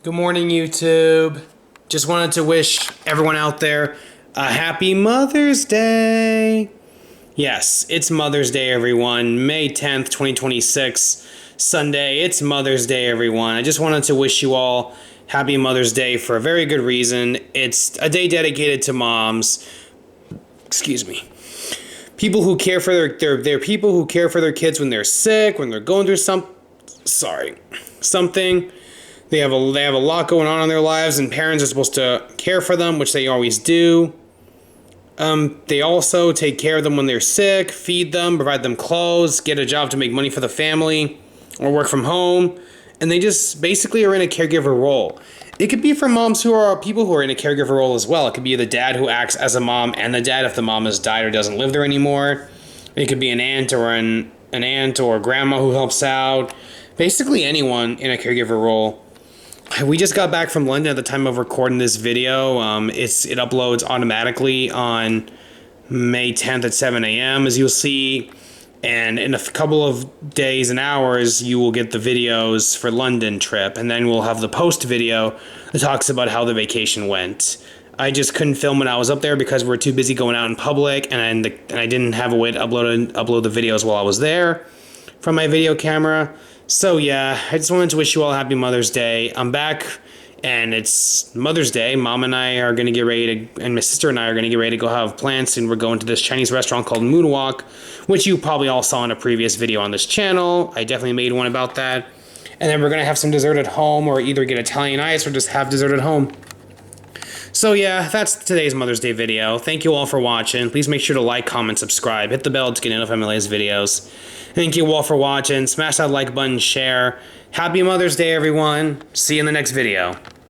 Good morning, YouTube. Just wanted to wish everyone out there a happy Mother's Day. Yes, it's Mother's Day, everyone. May 10th, 2026, Sunday. It's Mother's Day, everyone. I just wanted to wish you all happy Mother's Day for a very good reason. It's a day dedicated to moms. Excuse me. People who care for their people who care for their kids when they're sick, when they're going through something. They have a lot going on in their lives, and parents are supposed to care for them, which they always do. They also take care of them when they're sick, feed them, provide them clothes, get a job to make money for the family, or work from home, and they just basically are in a caregiver role. It could be for moms who are people who are in a caregiver role as well. It could be the dad who acts as a mom and the dad if the mom has died or doesn't live there anymore. It could be an aunt or an aunt or a grandma who helps out. Basically anyone in a caregiver role. We just got back from London at the time of recording this video. It uploads automatically on May 10th at 7 a.m. as you'll see. And in a couple of days and hours, you will get the videos for London trip. And then we'll have the post video that talks about how the vacation went. I just couldn't film when I was up there because we were too busy going out in public. And I didn't have a way to upload the videos while I was there from my video camera. So yeah, I just wanted to wish you all a happy Mother's Day. I'm back, and it's Mother's Day. Mom and I are going to get ready to, and my sister and I are going to get ready to go have plans, and we're going to this Chinese restaurant called Moonwalk, which you probably all saw in a previous video on this channel. I definitely made one about that. And then we're going to have some dessert at home, or either get Italian ice or just have dessert at home. So yeah, that's today's Mother's Day video. Thank you all for watching. Please make sure to like, comment, subscribe. Hit the bell to get notified of my latest videos. Thank you all for watching. Smash that like button, share. Happy Mother's Day, everyone. See you in the next video.